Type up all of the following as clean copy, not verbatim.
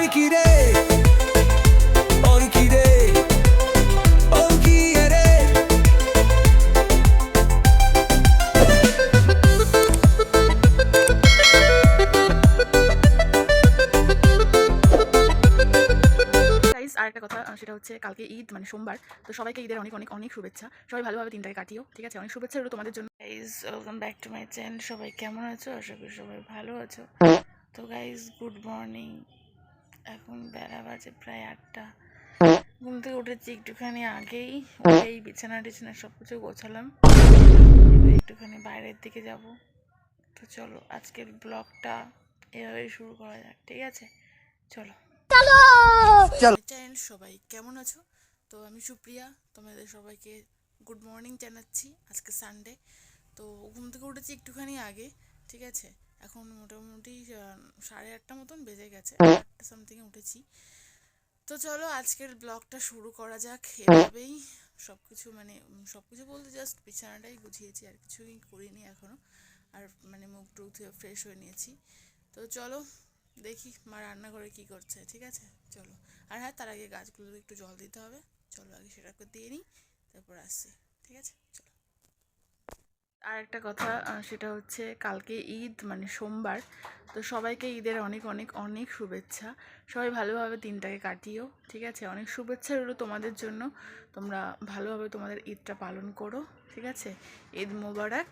Orchide, orchide, orchide. Guys আরেকটা কথা সেটা হচ্ছে কালকে ঈদ মানে সোমবার, তো সবাইকে ঈদের অনেক অনেক অনেক শুভেচ্ছা। সবাই ভালোভাবে দিনটাকে কাটিও, ঠিক আছে? অনেক শুভেচ্ছা রইলো তোমাদের জন্য। Guys welcome back to my channel. সবাই কেমন আছো? আশা করি সবাই ভালো আছো। তো গাইস গুড মর্নিং। এখন বেলা বাজে প্রায় 8টা। ঘুম থেকে উঠেছি একটুখানি আগেই, উঠেই বিছানা টিছানা সব কিছু গোছালাম। এবার একটুখানি বাইরের দিকে যাব। তো চলো আজকের ব্লগটা এভাবেই শুরু করা যাক, ঠিক আছে? চলো চ্যানেল সবাই কেমন আছো? তো আমি সুপ্রিয়া, তোমাদের সবাইকে গুড মর্নিং জানাচ্ছি। আজকে সানডে, তো ঘুম থেকে উঠেছি একটুখানি আগে, ঠিক আছে? এখন মোটামুটি 8:30 মতন বেজে গেছে, 8টা সামথিংয়ে উঠেছি। তো চলো আজকের ব্লগটা শুরু করা যাক এভাবেই। সব কিছু মানে সব কিছু বলতে জাস্ট বিছানাটাই গুছিয়েছি, আর কিছুই করিনি এখনও। আর মানে মুখ টুক ধুয়ে ফ্রেশ হয়ে নিয়েছি। তো চলো দেখি মা রান্নাঘরে কী করছে, ঠিক আছে? চলো। আর হ্যাঁ, তার আগে গাছগুলোকে একটু জল দিতে হবে। চলো আগে সেটাকে দিয়ে নিই, তারপর আসছি, ঠিক আছে? চলো। আর একটা কথা সেটা হচ্ছে কালকে ঈদ মানে সোমবার, তো সবাইকে ঈদের অনেক অনেক অনেক শুভেচ্ছা। সবাই ভালোভাবে দিনটাকে কাটিও, ঠিক আছে? অনেক শুভেচ্ছা রইলো তোমাদের জন্য। তোমরা ভালোভাবে তোমাদের ঈদটা পালন করো, ঠিক আছে? ঈদ মোবারক।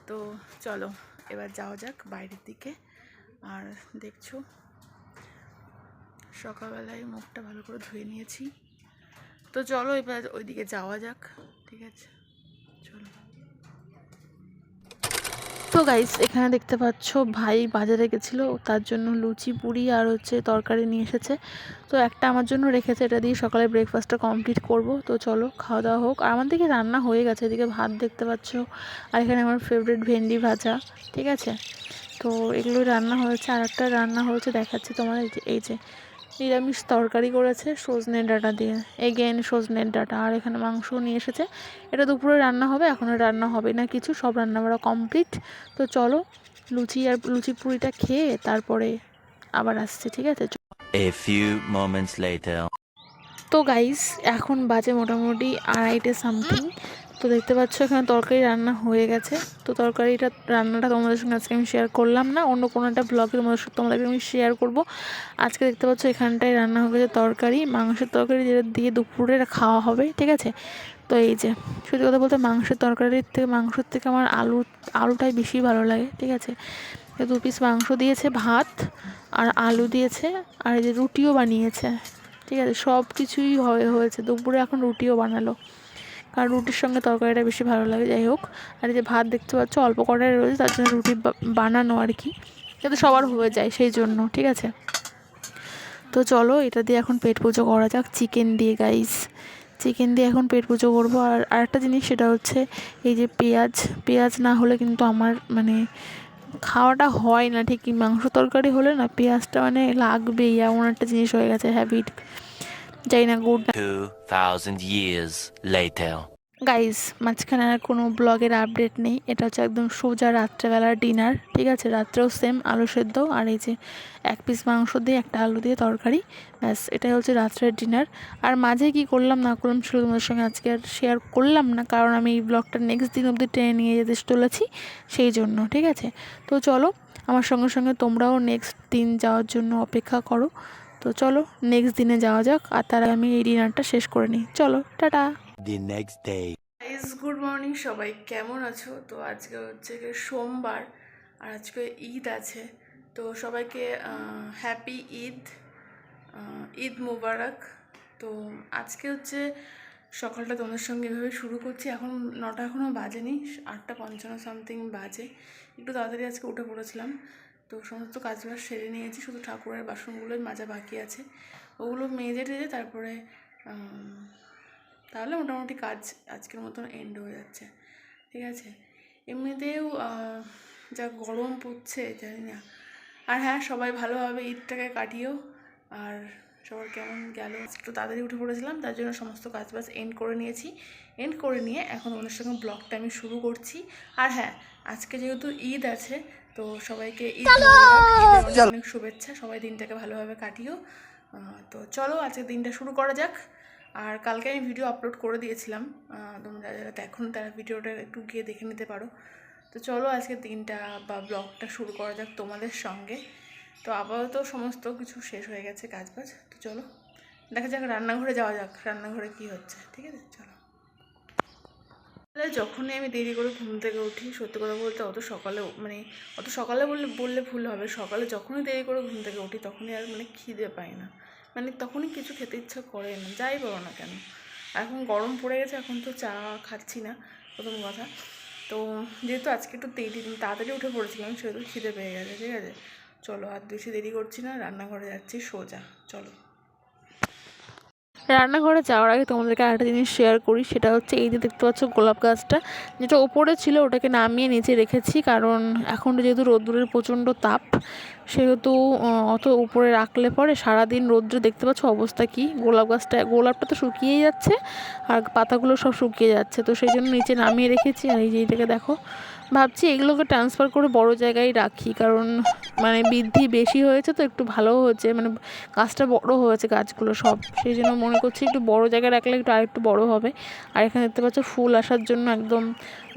তো চলো এবার যাওয়া যাক বাইরের দিকে। আর দেখছো সকালবেলায় মুখটা ভালো করে ধুয়ে নিয়েছি। তো চলো এবার ওইদিকে যাওয়া যাক, ঠিক আছে? চলো। তো গাইস এখানে দেখতে পাচ্ছ ভাই বাজারে গেছিলো, তার জন্য লুচি পুরি আর হচ্ছে তরকারি নিয়ে এসেছে। তো একটা আমার জন্য রেখেছে, এটা দিয়ে সকালে ব্রেকফাস্টটা কমপ্লিট করব। তো চলো খাওয়া দাওয়া হোক। আর আমার দিকে রান্না হয়ে গেছে, এদিকে ভাত দেখতে পাচ্ছ, আর এখানে আমার ফেভারিট ভেন্ডি ভাজা, ঠিক আছে? তো এগুলোই রান্না হয়েছে। আর একটা রান্না হয়েছে দেখাচ্ছি তোমাদের, এই যে নিরামিষ তরকারি করেছে সজনের ডাঁটা দিয়ে, এগেন সজনের ডাঁটা। আর এখানে মাংস নিয়ে এসেছে, এটা দুপুরে রান্না হবে, এখনও রান্না হবে না কিছু, সব রান্না করা কমপ্লিট। তো চলো লুচি আর লুচি পুরিটা খেয়ে তারপরে আবার আসছি, ঠিক আছে? A few moments later. তো গাইস এখন বাজে মোটামুটি 2:30 সামথিং। তো দেখতে পাচ্ছ এখানে তরকারি রান্না হয়ে গেছে। তো রান্নাটা তোমাদের সঙ্গে আজকে আমি শেয়ার করলাম না, অন্য কোনো একটা ব্লগের মধ্যে তোমাদেরকে আমি শেয়ার করব। আজকে দেখতে পাচ্ছ এখানটায় রান্না হয়ে গেছে তরকারি, মাংসের তরকারি, যেটা দিয়ে দুপুরে খাওয়া হবে, ঠিক আছে? তো এই যে সত্যি কথা বলতে মাংসের থেকে আমার আলুটাই বেশি ভালো লাগে, ঠিক আছে? 2 পিস মাংস দিয়েছে, ভাত আর আলু দিয়েছে, আর এই যে রুটিও বানিয়েছে, ঠিক আছে? সব কিছুই হয়েছে। দুপুরে এখন রুটিও বানালো, কারণ রুটির সঙ্গে তরকারিটা বেশি ভালো লাগে। যাই হোক, আর এই যে ভাত দেখতে পাচ্ছ অল্প কটাই রয়েছে, তার জন্য রুটি বানানো আর কি, যাতে সবার হয়ে যায় সেই জন্য, ঠিক আছে? তো চলো এটা দিয়ে এখন পেট পুজো করা যাক, চিকেন দিয়ে গাইস। চিকেন দিয়ে এখন পেট পুজো করবো। আর আরেকটা জিনিস সেটা হচ্ছে এই যে পেঁয়াজ না হলে কিন্তু আমার মানে খাওয়াটা হয় না ঠিকই। মাংস তরকারি হলে না পেঁয়াজটা মানে লাগবেই, এমন একটা জিনিস হয়ে গেছে হ্যাবিট, যাই না গুড। 2000 years later. গাইস মাঝখানে আর কোনো ব্লগের আপডেট নেই, এটা হচ্ছে একদম সোজা রাত্রেবেলার ডিনার, ঠিক আছে? রাত্রেও সেম আলু সেদ্ধ আর এই যে 1 পিস মাংস দিয়ে একটা আলু দিয়ে তরকারি, ব্যাস এটাই হচ্ছে রাত্রের ডিনার। আর মাঝে কি করলাম না করলাম সেটা তোমাদের সঙ্গে আজকে আর শেয়ার করলাম না, কারণ আমি এই ব্লগটা নেক্সট দিন অবধি টেনে নিয়ে যেতে চলেছি সেই জন্য, ঠিক আছে? তো চলো আমার সঙ্গে সঙ্গে তোমরাও নেক্সট দিন যাওয়ার জন্য অপেক্ষা করো। তো চলো নেক্সট দিনে যাওয়া যাক, আর তার আমি এই ডিনারটা শেষ করে নিই। চলো tata. The next day. Guys good morning, সবাই কেমন আছো? তো আজকে হচ্ছে গিয়ে সোমবার, আর আজকে ঈদ আছে। তো সবাইকে হ্যাপি ঈদ, ঈদ মুবারক। তো আজকে হচ্ছে সকালটা তোমাদের সঙ্গে এভাবে শুরু করছি। এখন 9টা এখনও বাজেনি, 8:55 সামথিং বাজে। একটু তাড়াতাড়ি আজকে উঠে পড়েছিলাম। তো সমস্ত কাজবাজ সেরে নিয়েছি, শুধু ঠাকুরের বাসনগুলোই মাজা বাকি আছে, ওগুলো মেজে টেজে তারপরে তাহলে মোটামুটি কাজ আজকের মতন এন্ড হয়ে যাচ্ছে, ঠিক আছে? এমনিতেও যা গরম পড়ছে জানি না। আর হ্যাঁ, সবাই ভালোভাবে ঈদটাকে কাটিও। আর সবার কেমন গেল? একটু তাড়াতাড়ি উঠে পড়েছিলাম, তার জন্য সমস্ত কাজবাজ এন্ড করে নিয়েছি। এন্ড করে নিয়ে এখন ওদের সঙ্গে ব্লগটা আমি শুরু করছি। আর হ্যাঁ, আজকে যেহেতু ঈদ আছে, তো সবাইকে ঈদ মোবারক, ঈদের অনেক অনেক শুভেচ্ছা। সবাই দিনটাকে ভালোভাবে কাটিও। তো চলো আজকে দিনটা শুরু করা যাক। আর কালকে আমি ভিডিও আপলোড করে দিয়েছিলাম, তোমরা যারা এখন তারা ভিডিওটা একটু গিয়ে দেখে নিতে পারো। তো চলো আজকে দিনটা বা ব্লগটা শুরু করা যাক তোমাদের সঙ্গে। তো আপাতত সমস্ত কিছু শেষ হয়ে গেছে কাজবাজ। তো চলো দেখা যাক, রান্নাঘরে যাওয়া যাক, রান্নাঘরে কি হচ্ছে। ঠিক আছে চলো। যখনই আমি দেরি করে ঘুম থেকে উঠি, সত্যি কথা বলতে অত সকালে বললে ভুল হবে, সকালে যখনই দেরি করে ঘুম থেকে উঠি তখনই আর খিদে পাই না, তখনই কিছু খেতে ইচ্ছা করে না, যাই বলো না কেন। এখন গরম পড়ে গেছে, এখন তো চা খাচ্ছি না প্রথম কথা। তো যেহেতু আজকে একটু তাড়াতাড়ি উঠে পড়েছিলাম, সেহেতু খিদে পেয়ে গেছে। ঠিক আছে চলো, আর বেশি দেরি করছি না, রান্নাঘরে যাচ্ছি সোজা। চলো। রান্নাঘরে যাওয়ার আগে তোমাদেরকে আরেকটা জিনিস শেয়ার করি, সেটা হচ্ছে এই যে দেখতে পাচ্ছ গোলাপ গাছটা, যেটা ওপরে ছিল ওটাকে নামিয়ে নিচে রেখেছি, কারণ এখন যেহেতু রোদ্দুরের প্রচণ্ড তাপ, সেহেতু অত উপরে রাখলে পরে সারাদিন রোদ্রে দেখতে পাচ্ছ অবস্থা কি। গোলাপটা তো শুকিয়েই যাচ্ছে আর পাতাগুলো সব শুকিয়ে যাচ্ছে, তো সেই জন্য নিচে নামিয়ে রেখেছি। আর এই যে এটাকে দেখো, ভাবছি এগুলোকে ট্রান্সফার করে বড় জায়গায় রাখি, কারণ বৃদ্ধি বেশি হয়েছে তো একটু ভালোও হচ্ছে, গাছটা বড় হয়েছে গাছগুলো সব, সেই জন্য মনে করছি একটু বড় জায়গায় রাখলে একটু আরেকটু বড় হবে। আর এখানে দেখতে পাচ্ছ ফুল আসার জন্য একদম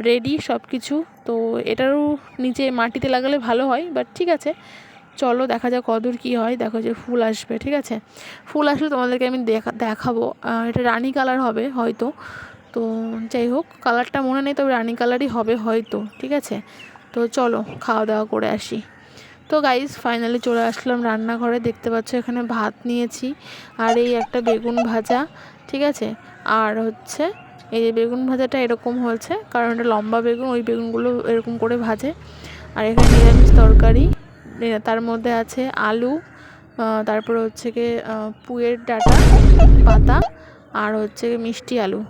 রেডি সব কিছু। তো এটারও নিচে মাটিতে লাগালে ভালো হয়, বাট ঠিক আছে চলো দেখা যাক কদূর কী হয়। দেখো যে ফুল আসবে, ঠিক আছে, ফুল আসলে তোমাদেরকে আমি দেখাবো। এটা রানি কালার হবে হয়তো, তো যাই হোক কালারটা মনে নেই, তবে রানি কালারই হবে হয়তো। ঠিক আছে তো চলো খাওয়া দাওয়া করে আসি। তো গাইজ ফাইনালি চলে আসলাম রান্নাঘরে। দেখতে পাচ্ছ এখানে ভাত নিয়েছি আর এই একটা বেগুন ভাজা, ঠিক আছে। আর হচ্ছে এই যে বেগুন ভাজাটা এরকম হয়েছে কারণ এটা লম্বা বেগুন, ওই বেগুনগুলো এরকম করে ভাজে। আর এখানে নিরামিষ তরকারি, তার মধ্যে আছে আলু, তারপরে হচ্ছে গিয়ে পুঁইয়ের ডাঁটা পাতা, আর হচ্ছে মিষ্টি আলু,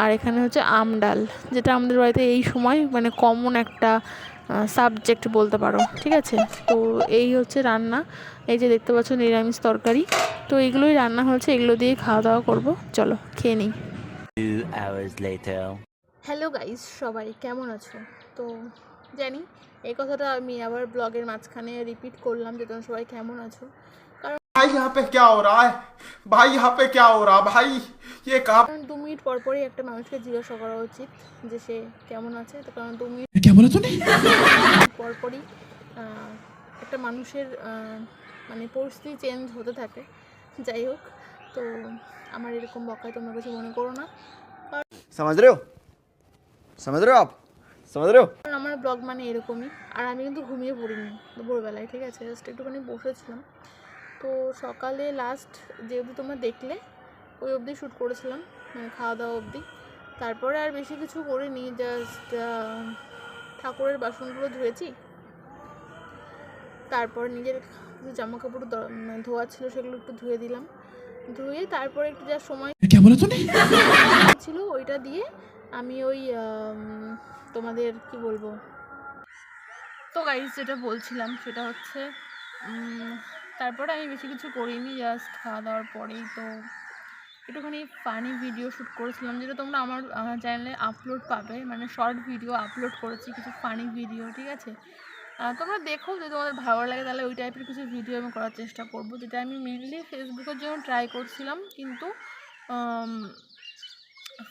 আর এখানে হচ্ছে আম ডাল, যেটা আমাদের বাড়িতে এই সময় কমন একটা সাবজেক্ট বলতে পারো। ঠিক আছে তো এই হচ্ছে রান্না। এই যে দেখতে পাচ্ছ নিরামিষ তরকারি, তো এগুলোই রান্না হয়েছে, এগুলো দিয়ে খাওয়া দাওয়া করবো। চলো খেয়ে নিই। 2 hours later. হ্যালো গাইজ, সবাই কেমন আছো? তো জানি এই কথাটা আমি আবার ব্লগের মাঝখানে রিপিট করলাম যে তোমরা সবাই কেমন আছো, भाई यहाँ पे क्या हो रहा है? भाई यहाँ पे क्या हो रहा है? भाई ये कहाँ? কারণ 2 মিনিট পর পরই একটা মানুষকে জিজ্ঞাসা করা উচিত যে সে কেমন আছে। তো কারণ 2 মিনিট क्या बोला तूने? পর পরই একটা মানুষের পরিস্থিতি চেঞ্জ হতে থাকে। যাই হোক, তো আমার এরকম বকায় তোমরা কিছু মনে করো না, समझ रहे हो? समझ रहे हो आप? समझ रहे हो? কারণ আমার ব্লগ এরকমই। আর আমি কিন্তু ঘুমিয়ে পড়িনি দুপুরবেলায়, ঠিক আছে, জাস্ট একটুখানি বসেছিলাম। তো সকালে লাস্ট যে অবধি তোমরা দেখলে ওই অবধি শ্যুট করেছিলাম, খাওয়া দাওয়া অবধি। তারপরে আর বেশি কিছু করিনি, জাস্ট ঠাকুরের বাসনগুলো ধুয়েছি, তারপর নিজের কিছু জামা কাপড় ধোয়া ছিল সেগুলো একটু ধুয়ে দিলাম, ধুয়ে তারপরে একটু যা সময় ছিল ওইটা দিয়ে আমি ওই তোমাদের কি বলবো, তো গাইজ যেটা বলছিলাম সেটা হচ্ছে তারপরে আমি বেশি কিছু করিনি, জাস্ট খাওয়া দাওয়ার পরেই তো একটুখানি ফানি ভিডিও শ্যুট করেছিলাম, যেটা তোমরা আমার চ্যানেলে আপলোড পাবে, শর্ট ভিডিও আপলোড করেছি কিছু ফানি ভিডিও। ঠিক আছে তোমরা দেখো, যদি তোমাদের ভালো লাগে তাহলে ওই টাইপের কিছু ভিডিও আমি করার চেষ্টা করবো, যেটা আমি মেনলি ফেসবুকের জন্য ট্রাই করছিলাম, কিন্তু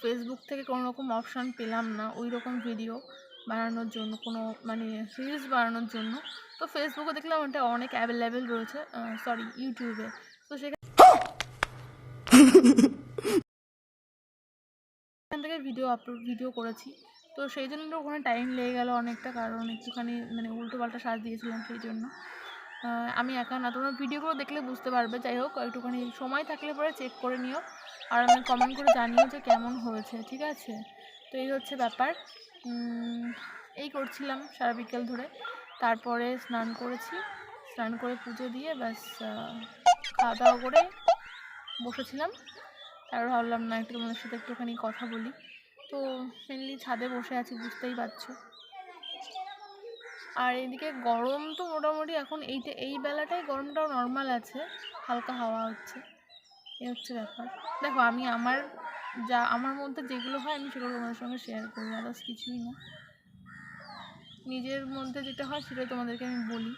ফেসবুক থেকে কোনো রকম অপশান পেলাম না ওই রকম ভিডিও বানানোর জন্য, কোনো রিলস বানানোর জন্য। তো ফেসবুকে দেখলাম ওটা অনেক অ্যাভেলেবেল রয়েছে, সরি ইউটিউবে, তো সেখান থেকে ভিডিও করেছি। তো সেই জন্য ওখানে টাইম লেগে গেল অনেকটা, কারণ একটুখানি উল্টো পাল্টা সাজ দিয়েছিলাম, সেই জন্য আমি একা না, তোমরা ভিডিওগুলো দেখলে বুঝতে পারবে। যাই হোক একটুখানি সময় থাকলে পরে চেক করে নিও, আর আমি কমেন্ট করে জানিও যে কেমন হয়েছে। ঠিক আছে তো এই হচ্ছে ব্যাপার, এই করছিলাম সারা বিকেল ধরে। তারপরে স্নান করেছি, স্নান করে পুজো দিয়ে ব্যাস খাওয়া দাওয়া করে বসেছিলাম। তারপর ভাবলাম না একটু তোমাদের সাথে একটুখানি কথা বলি। তো মেনলি ছাদে বসে আছি, বুঝতেই পারছো। আর এইদিকে গরম তো মোটামুটি এখন এই বেলাটায় গরমটাও নর্মাল আছে, হালকা হাওয়া হচ্ছে, এই হচ্ছে ব্যাপার। দেখো আমি আমার মধ্যে যেগুলো হয় আমি সেগুলো তোমাদের সঙ্গে শেয়ার করি, আদার্স কিছুই না। নিজের মধ্যে যেটা হয় সেটা তোমাদেরকে আমি বলি।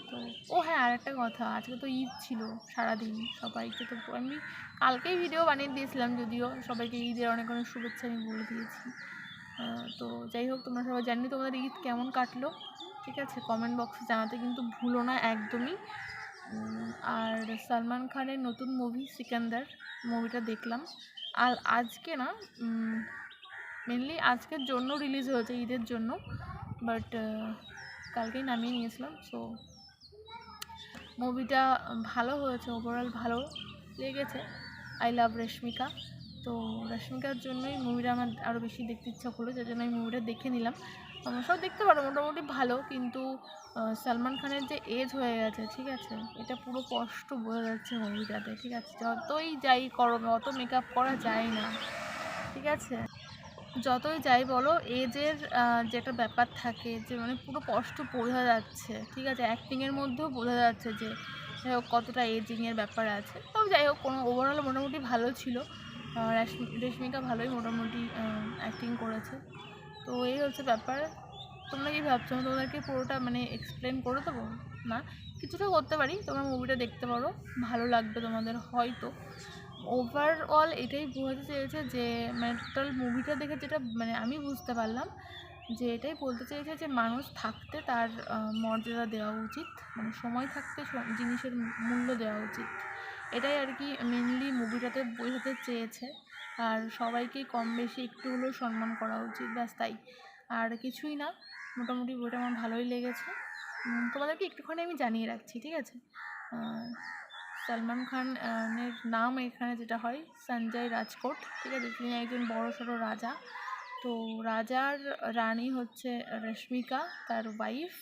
তো ও হ্যাঁ, আর একটা কথা, আজকে তো ঈদ ছিল সারাদিন, সবাইকে তো আমি কালকেই ভিডিও বানিয়ে দিয়েছিলাম, যদিও সবাইকে ঈদের অনেক অনেক শুভেচ্ছা আমি বলে দিয়েছি। তো যাই হোক, তোমরা সবাই জানি তোমাদের ঈদ কেমন কাটলো, ঠিক আছে, কমেন্ট বক্সে জানাতে কিন্তু ভুলো না একদমই। আর সালমান খানের নতুন মুভি সিকান্দার মুভিটা দেখলাম, আর আজকে না, মেনলি আজকের জন্য রিলিজ হয়েছে, ঈদের জন্য, বাট কালকেই নামিয়ে নিয়েছিলাম। সো মুভিটা ভালো হয়েছে, ওভারঅল ভালো লেগেছে। আই লাভ রেশমিকা, তো রেশমিকার জন্যই মুভিটা আমার আরও বেশি দেখতে ইচ্ছা করলো, যার জন্য আমি মুভিটা দেখে নিলাম। সব দেখতে পারো, মোটামুটি ভালো, কিন্তু সালমান খানের যে এজ হয়ে গেছে, ঠিক আছে, এটা পুরো কষ্ট বোঝা যাচ্ছে মুভিটাতে, ঠিক আছে, যতই যাই করো অত মেকআপ করা যায় না, ঠিক আছে, যতই যাই বলো, এজের যেটা ব্যাপার থাকে, যে মানে পুরো কষ্ট বোঝা যাচ্ছে, ঠিক আছে, অ্যাক্টিংয়ের মধ্যেও বোঝা যাচ্ছে যে কতটা এজিংয়ের ব্যাপার আছে। তবে যাই হোক, কোনো ওভারঅল মোটামুটি ভালো ছিল। রেশমিকা ভালোই মোটামুটি অ্যাক্টিং করেছে। তো এই হচ্ছে ব্যাপার। তোমরা কি ভাবছো আমি তোমাদেরকে পুরোটা মানে এক্সপ্লেন করে দেবো? না, কিছুটা করতে পারি, তোমরা মুভিটা দেখতে পারো, ভালো লাগবে তোমাদের হয়তো। ওভারঅল এটাই বোঝাতে চেয়েছে যে, মানে টোটাল মুভিটা দেখে যেটা মানে আমি বুঝতে পারলাম, যে এটাই বলতে চেয়েছে যে মানুষ থাকতে তার মর্যাদা দেওয়া উচিত, মানে সময় থাকতে জিনিসের মূল্য দেওয়া উচিত, এটাই আর কি মেনলি মুভিটাতে বোঝাতে চেয়েছে। আর সবাইকেই কম বেশি একটু হলেও সম্মান করা উচিত, ব্যাস তাই, আর কিছুই না। মোটামুটি বইটা আমার ভালোই লেগেছে। তোমাদেরকে একটুখানি আমি জানিয়ে রাখছি, ঠিক আছে। সালমান খানের নাম এখানে যেটা হয় সঞ্জয় রাজকোট, ঠিক আছে, তিনি একজন বড়সড় রাজা। তো রাজার রানী হচ্ছে রেশমিকা, তার ওয়াইফ,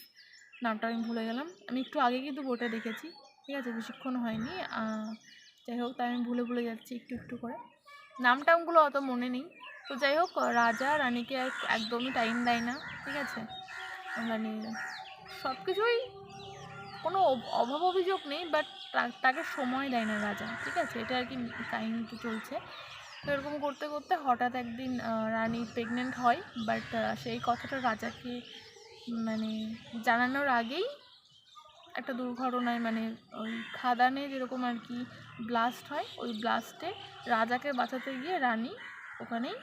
নামটা আমি ভুলে গেলাম, আমি একটু আগে কিন্তু বইটা দেখেছি, ঠিক আছে, বেশিক্ষণ হয়নি। যাই হোক, তাই আমি ভুলে যাচ্ছি একটু একটু করে, নামটামগুলো অত মনে নেই। তো যাই হোক, রাজা রানীকে একদমই টাইম দেয় না, ঠিক আছে, মানে সব কিছুই কোনো অভাব অভিযোগ নেই, বাট তাকে সময় দেয় না রাজা, ঠিক আছে, এটা আর কি কাহিনীতে চলছে। তো এরকম করতে করতে হঠাৎ একদিন রানী প্রেগনেন্ট হয়, বাট সেই কথাটা রাজাকে মানে জানানোর আগেই একটা দুর্ঘটনায়, মানে ওই খাদানে যেরকম আর কি ব্লাস্ট হয়, ওই ব্লাস্টে রাজাকে বাঁচাতে গিয়ে রানী ওখানেই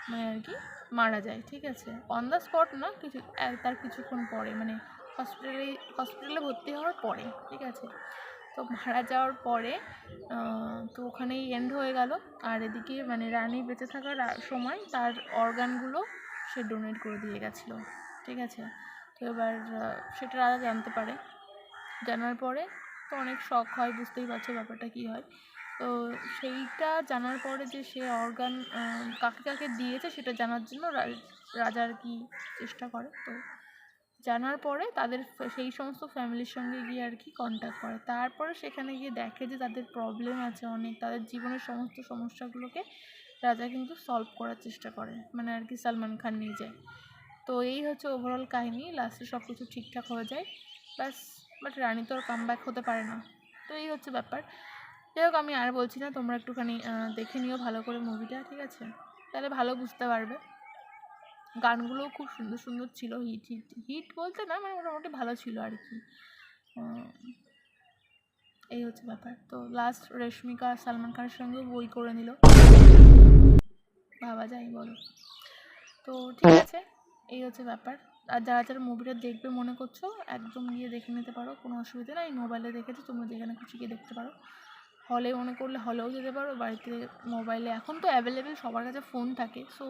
মানে আর কি মারা যায়, ঠিক আছে, অন দ্য স্পট না, তার কিছুক্ষণ পরে, মানে হসপিটালে ভর্তি হওয়ার পরে, ঠিক আছে। তো মারা যাওয়ার পরে তো ওখানেই এন্ড হয়ে গেল। আর এদিকে মানে রানী বেঁচে থাকার সময় তার অর্গানগুলো সে ডোনেট করে দিয়ে গেছিলো, ঠিক আছে। তো এবার সেটা রাজা জানতে পারে, জানার পরে তো অনেক শক হয়, বুঝতেই পারছো ব্যাপারটা কী হয়। তো সেইটা জানার পরে যে সে অর্গান কাকে কাকে দিয়েছে সেটা জানার জন্য রাজা আর কি চেষ্টা করে। তো জানার পরে তাদের সেই সমস্ত ফ্যামিলির সঙ্গে গিয়ে আর কি কন্ট্যাক্ট করে, তারপরে সেখানে গিয়ে দেখে যে তাদের প্রবলেম আছে অনেক, তাদের জীবনের সমস্ত সমস্যাগুলোকে রাজা কিন্তু সলভ করার চেষ্টা করে, মানে আর কি সালমান খান নিয়ে যায়। তো এই হচ্ছে ওভারঅল কাহিনী, লাস্টে সব কিছু ঠিকঠাক হয়ে যায়, ব্যাস। বাট রানী তো আর কাম ব্যাক হতে পারে না, তো এই হচ্ছে ব্যাপার। যাই হোক, আমি আর বলছি না, তোমরা একটুখানি দেখে নিও ভালো করে মুভিটা, ঠিক আছে, তাহলে ভালো বুঝতে পারবে। গানগুলোও খুব সুন্দর সুন্দর ছিল, হিট হিট হিট বলতে না, মানে মোটামুটি ভালো ছিল আর কি। এই হচ্ছে ব্যাপার। তো লাস্ট রেশমিকা সালমান খানের সঙ্গেও বই করে নিল, ভাবা যায় বলো। তো ঠিক আছে, এই হচ্ছে ব্যাপার। আর যারা যারা মুভিটা দেখবে মনে করছো, একদম গিয়ে দেখে নিতে পারো, কোনো অসুবিধা নেই, মোবাইলে দেখেছো তোমরা, যেখানে খুশি গিয়ে দেখতে পারো। হলে মনে করলে হলেও যেতে পারো, বাড়িতে মোবাইলে এখন তো অ্যাভেলেবেল, সবার কাছে ফোন থাকে, সো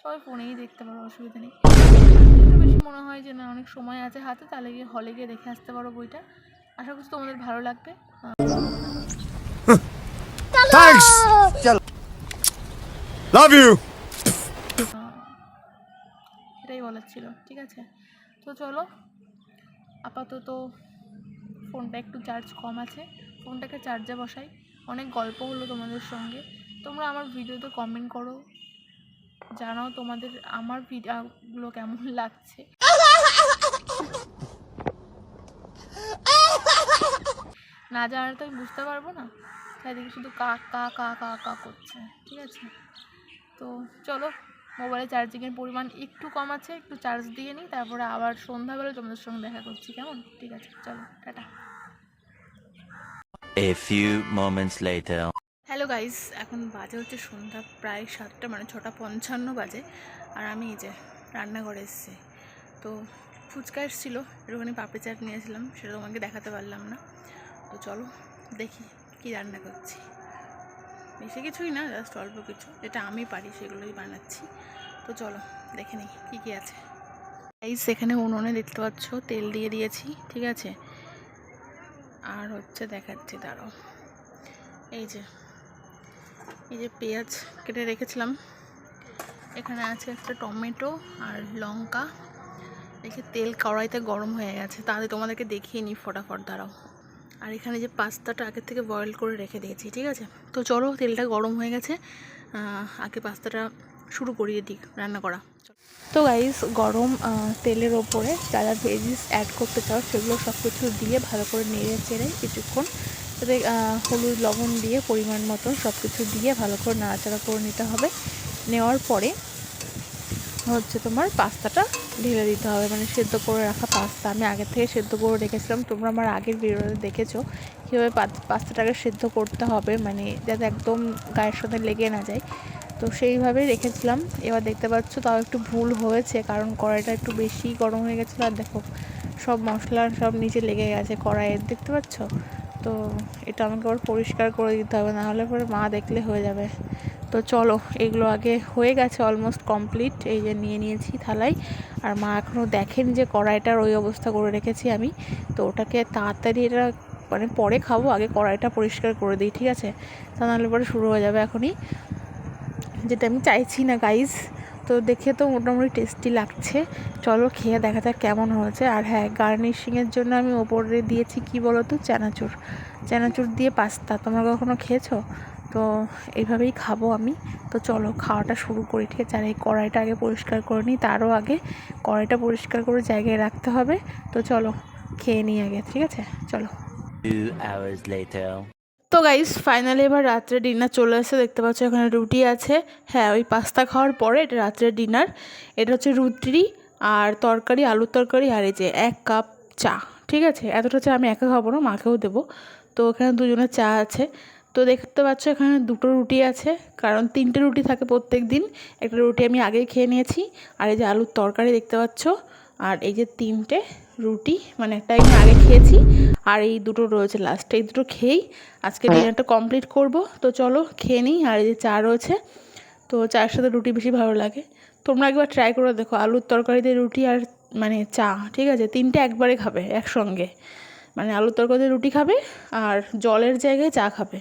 সবাই ফোনেই দেখতে পারো, অসুবিধা নেই। একটু বেশি মনে হয় যে না অনেক সময় আছে হাতে, তাহলে গিয়ে হলে গিয়ে দেখে আসতে পারো বইটা। আশা করছি তোমাদের ভালো লাগবে। Thanks. Love you. এটাই বলার ছিল, ঠিক আছে। তো চলো, আপাতত ফোনটা একটু চার্জ কম আছে, ফোনটাকে চার্জে বসাই। অনেক গল্প হলো তোমাদের সঙ্গে, তোমরা আমার ভিডিওতে কমেন্ট করো, জানাও তোমাদের আমার ভিডিওগুলো কেমন লাগছে। না জানালে তো আমি বুঝতে পারবো না, চারিদিকে শুধু কা কা কা কা কা করছে, ঠিক আছে। তো চলো, মোবাইলে চার্জিংয়ের পরিমাণ একটু কম আছে, একটু চার্জ দিয়ে নিই, তারপরে আবার সন্ধ্যাবেলা তোমাদের সঙ্গে দেখা করছি, কেমন? ঠিক আছে, চলো tata. A few moments later. Hello guys, এখন বাজে হচ্ছে সন্ধ্যা প্রায় 7টা, মানে 6:55 বাজে। আর আমি এই যে রান্নাঘরে এসেছি। তো ফুচকা এসেছিলো, একটুখানি পাপড়ি চাট নিয়েছিলাম, সেটা তোমাকে দেখাতে পারলাম না। তো চলো দেখি কি রান্না করছি। বেশি কিছুই না, জাস্ট অল্প কিছু, যেটা আমি পারি সেগুলোই বানাচ্ছি। তো চলো দেখে নিই কী কী আছে। গাইস এখানে উনুনে দেখতে পাচ্ছ তেল দিয়ে দিয়েছি, ঠিক আছে। আর হচ্ছে দেখাচ্ছি, দাঁড়াও। এই যে পেঁয়াজ কেটে রেখেছিলাম, এখানে আছে একটা টমেটো আর লঙ্কা। দেখে তেল কড়াইতে গরম হয়ে গেছে, তাহলে তোমাদেরকে দেখিয়ে নিই ফটাফট, দাঁড়াও। আর এখানে যে পাস্তাটা আগের থেকে বয়েল করে রেখে দিয়েছি, ঠিক আছে। তো চলো, তেলটা গরম হয়ে গেছে, আগে পাস্তাটা শুরু করিয়ে দিই রান্না করা। তো গাইস, গরম তেলের ওপরে যা যা ভেজিস অ্যাড করতে চাও সেগুলো সব কিছু দিয়ে ভালো করে নেড়ে চেড়ে কিছুক্ষণ, তাতে হলুদ লবণ দিয়ে পরিমাণ মতো সব কিছু দিয়ে ভালো করে নাড়াচাড়া করে নিতে হবে। নেওয়ার পরে হচ্ছে তোমার পাস্তাটা ঢেলে দিতে হবে, মানে সেদ্ধ করে রাখা পাস্তা। আমি আগের থেকে সেদ্ধ করে রেখেছিলাম, তোমরা আমার আগের ভিডিওতে দেখেছো কীভাবে পাস্তাটাকে সেদ্ধ করতে হবে, মানে যাতে একদম গায়ের সাথে লেগে না যায়। তো সেইভাবেই রেখেছিলাম। এবার দেখতে পাচ্ছ তাও একটু ভুল হয়েছে, কারণ কড়াইটা একটু বেশি গরম হয়ে গেছিলো। আর দেখো সব মশলা সব নিচে লেগে গেছে কড়াইয়ের, দেখতে পাচ্ছ। তো এটা আমাকে আবার পরিষ্কার করে দিতে হবে, নাহলে পরে মা দেখলে হয়ে যাবে। তো চলো, এগুলো আগে হয়ে গেছে, অলমোস্ট কমপ্লিট। এই যে নিয়ে নিয়েছি থালায়। আর মা এখনও দেখেনি যে কড়াইটার ওই অবস্থা করে রেখেছি আমি। তো ওটাকে তাড়াতাড়ি, এটা মানে পরে খাবো, আগে কড়াইটা পরিষ্কার করে দিই, ঠিক আছে। তা নাহলে পরে শুরু হয়ে যাবে এখনই, যেটা আমি চাইছি না গাইজ। তো দেখে তো মোটামুটি টেস্টি লাগছে, চলো খেয়ে দেখা যাক কেমন হয়েছে। আর হ্যাঁ, গার্নিশিংয়ের জন্য আমি ওপরে দিয়েছি কি বলো তো, চানাচুর দিয়ে পাস্তা। তোমরা কখনো খেয়েছো? তো এইভাবেই খাবো আমি। তো চলো খাওয়াটা শুরু করি, ঠিক আছে। আর এই কড়াইটা আগে পরিষ্কার করে নিই, তারও আগে কড়াইটা পরিষ্কার করে জায়গায় রাখতে হবে। তো চলো খেয়ে নিই আগে, ঠিক আছে, চলো। 2 hours later. তো গাইস ফাইনালি এবার রাত্রে ডিনার চলে এসেছে, দেখতে পাচ্ছ এখানে রুটি আছে। হ্যাঁ, ওই পাস্তা খাওয়ার পরে এটা রাত্রের ডিনার। এটা হচ্ছে রুটি আর তরকারি, আলুর তরকারি, আর এই যে 1 কাপ চা, ঠিক আছে। এতটা চা আমি একা খাবো না, মাকেও দেবো। তো এখানে দুজনের চা আছে। তো দেখতে পাচ্ছ এখানে 2টো রুটি আছে, কারণ 3টে রুটি থাকে প্রত্যেক দিন। একটা রুটি আমি আগেই খেয়ে নিয়েছি। আর এই যে আলুর তরকারি দেখতে পাচ্ছ, আর এই যে 3টে রুটি, মানে একটা আমি আগে খেয়েছি, আর এই 2টো রয়েছে লাস্টে। এই 2টো খেয়েই আজকে ডিনারটা কমপ্লিট করব। তো চলো খেয়ে নিই। আর এই যে চা রয়েছে, তো চায়ের সাথে রুটি বেশি ভালো লাগে। তোমরা একবার ট্রাই করে দেখো, আলুর তরকারিতে রুটি আর মানে চা, ঠিক আছে, 3টে একবারে খাবে একসঙ্গে। মানে আলুর তরকারিতে রুটি খাবে আর জলের জায়গায় চা খাবে,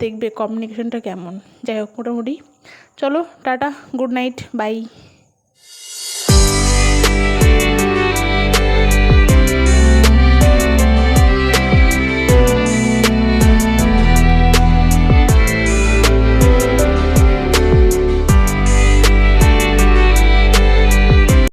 দেখবে কমিউনিকেশনটা কেমন। যাই হোক, মোটামুটি চলো টাটা, গুড নাইট, বাই।